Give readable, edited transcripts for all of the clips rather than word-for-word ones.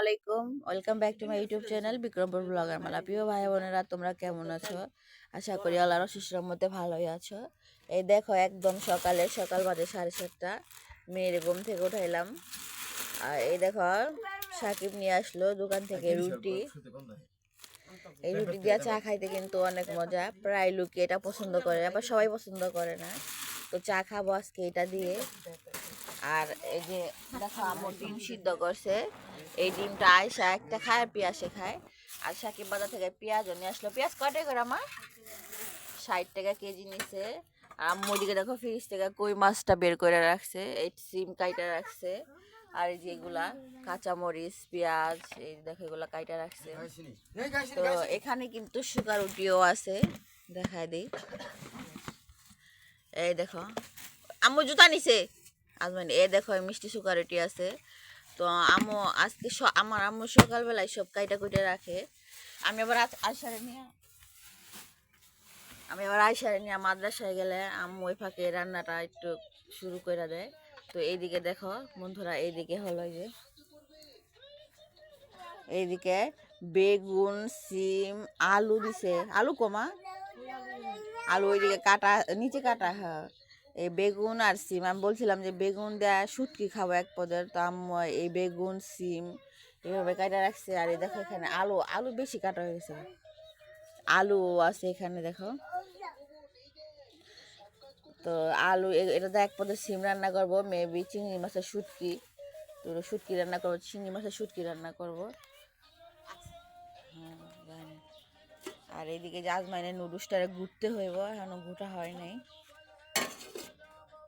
আলাইকুম, welcome back to my YouTube channel Bikrampur blogger Mala. প্রিয় ভাই বোনেরা, তোমরা কেমন আছো? আশা করি আল্লাহর অশেষ রহমতে ভালোই আছো। এই দেখো, একদম সকাল বাজে 7:30। মেয়ের ঘুম থেকে উঠাইলাম। আর এই দেখো, সাকিব নিয়ে আসলো দোকান থেকে রুটি। এই রুটি দিয়ে চা খাইতে কিন্তু অনেক মজা। প্রায় লোকে এটা পছন্দ করে, আবার সবাই পছন্দ করে না। তো চা খাবো আজকে এটা দিয়ে। আর এই যে দেখো, আমার ডিম সিদ্ধ করছে। এই ডিমটা আয়সা একটা খায় আর পিয়াসে খায়। আর সাকিব বাজার থেকে পেঁয়াজও নিয়ে আসলো। পেঁয়াজ কটে করে আমার 60 টাকা কেজি নিছে। আর আম্মু দিকে দেখো, ফ্রিজ থেকে কই মাছটা বের করে রাখছে, এই সিম কাইটা রাখছে। আর এই যে এগুলা কাঁচামরিচ পেঁয়াজ, এই দেখো এগুলা কাইটা রাখছে। তো এখানে কিন্তু সুগার রুটিও আছে, দেখায় দিই। এই দেখো, আম্মু জুতা নিছে আজমান। এ দেখো, মিষ্টি সুগার রুটি আছে। তো আম্মু আজকে আমার আম্মু সকালবেলায় সব কাইটা কুইটা রাখে। আমি আবার আয়সারে নিয়ে মাদ্রাসায় গেলে আম্মু ওই ফাঁকে রান্নাটা একটু শুরু করে দেয়। তো এইদিকে দেখো বন্ধুরা, এইদিকে হলো যে এইদিকে বেগুন সিম আলু দিছে। আলু কমা, আলু ওইদিকে কাটা, নিচে কাটা। হ্যাঁ, এই বেগুন আর সিম আমি বলছিলাম যে বেগুন দেয়া শুটকি খাবো এক পদের। তো আম্মু এই বেগুন সিম এভাবে কাটা রাখছে। আর এই দেখো, এখানে আলু আলু বেশি কাটা হয়েছে, আলু আছে এখানে দেখো। তো আলু এটাতে এক পদের সিম রান্না করবো, মেবি চিংড়ি মাছের শুটকি। তো শুটকি রান্না করবো, চিংড়ি মাছের শুটকি রান্না করবো। হ্যাঁ, জানি। আর এইদিকে যে আজমাইনের নুডলসটারে ঘুরতে হইব, এখনো ঘুটা হয় নাই।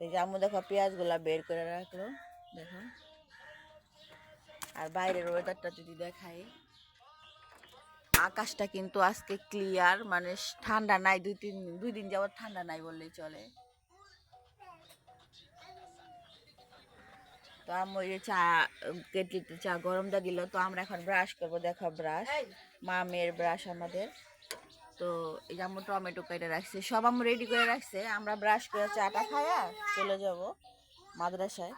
এই যে আম্মু দেখো পেঁয়াজগুলা বের করে রাখলো, দেখো। আর বাইরের ওয়েদারটা যদি দেখাই, আকাশটা কিন্তু আজকে ক্লিয়ার, মানে ঠান্ডা নাই। দুই দিন যাবত ঠান্ডা নাই বললেই চলে। তো আম্মু এই চা কেটলিতে চা গরমটা দিল। তো আমরা এখন ব্রাশ করবো, দেখো ব্রাশ, মামের ব্রাশ আমাদের। তো এই যে আম্মু টমেটো কেটে রাখছে, সব আম্মু রেডি করে রাখছে। আমরা ব্রাশ করে চাটা খাইয়া চলে যাব মাদ্রাসায়।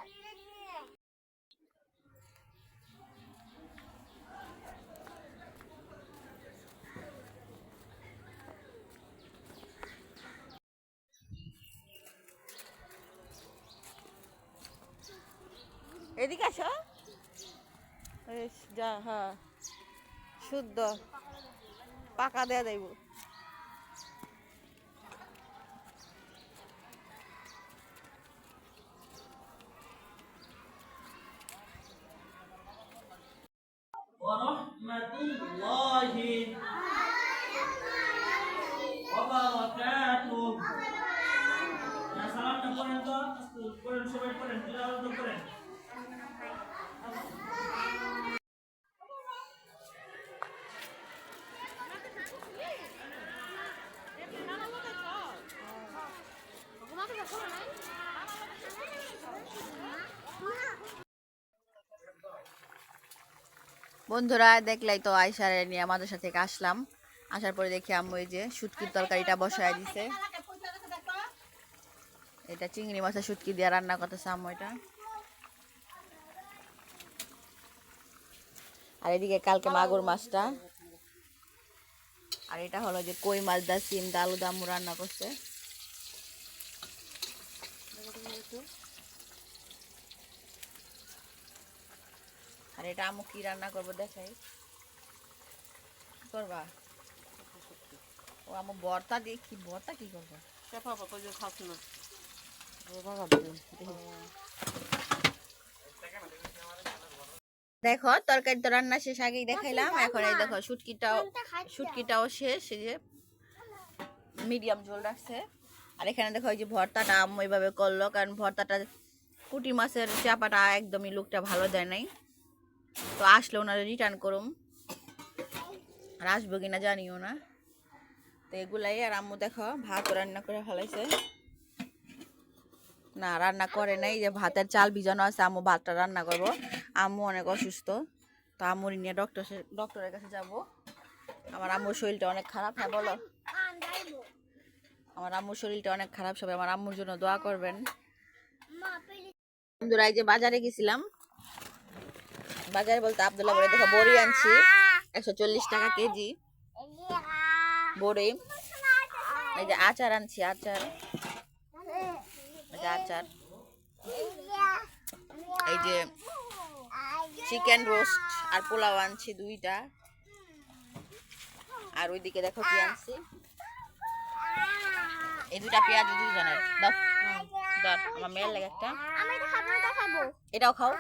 এদিকে আসো, যা। হ্যাঁ, শুদ্ধ পাকা দেয়া যাইব। ওরহমাতুল্লাহি ওয়া বারাকাতুহু। না সালামটা পড়েন তো, পড়েন সবাই পড়েন, তিলাওয়াত করেন। বন্ধুরা দেখলাই তো, আয়সারে নিয়ে আমাদের সাথে আসলাম। আসার পরে দেখি আম্মু এই যে শুটকির তরকারিটা বসায় দিছে। এটা চিংড়ি মাছের শুটকি দিয়ে রান্না করতেছে আম্মু এটা। আর এদিকে কালকে মাগুর মাছটা। আর এটা হলো যে কই মাছ দা সিম দা আলু দা আম্মু রান্না করছে। আর এটা আম্মু কি রান্না করবো দেখাই, করবা। ও আম্মু ভর্তা দিয়ে, কি ভর্তা কি করবো? দেখো তরকারি তো রান্না শেষ, আগেই দেখাইলাম। এখন এই দেখো শুটকিটাও শেষ, এই যে মিডিয়াম ঝোল রাখছে। আর এখানে দেখো এই যে ভর্তাটা আম্মু এইভাবে করলো, কারণ ভর্তাটা পুঁটি মাছের চাপাটা একদমই লুকটা ভালো দেয় নাই। তো আসলে ওনারা রিটার্ন করুম, আর আসবো কিনা জানিও না। তো এগুলাই। আর আম্মু দেখো ভাত রান্না করে ফেলাইছে। না, রান্না করে নাই, যে ভাতের চাল ভিজানো আছে, আম্মু ভাতটা রান্না করবো। আম্মু অনেক অসুস্থ, তো আম্মুর নিয়ে ডক্টরের কাছে যাব। আমার আম্মুর শরীরটা অনেক খারাপ। হ্যাঁ বলো, আমার আম্মুর শরীরটা অনেক খারাপ, সবাই আমার আম্মুর জন্য দোয়া করবেন। বন্ধুরা এই যে বাজারে গেছিলাম, বাজারে বলতে আব্দুল্লাহ বলে দেখো বড়ি আনছি 140 টাকা কেজি বড়ি। এই যে আচার আনছি, আচার, এই যে আচার, এই যে চিকেন রোস্ট আর পোলাও আনছি 2টা। আর ওইদিকে দেখো কি আনছি, এই 2টা পেঁয়াজ 2 জনের দাও দাও আমার মেয়ের লাগে একটা, এটাও খাও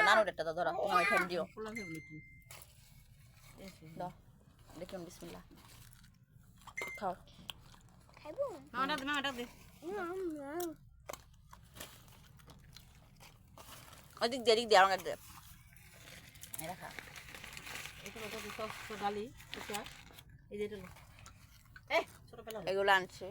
নানুর একটা দাও, ধরো তুমি আমার ফ্যান দিও দাও, দেখুন বিসমিল্লাহ খাও। ওদিক দিয়ে দিক দিয়ে আমার দে রাখা ডালি এই যে এগুলো আনছে।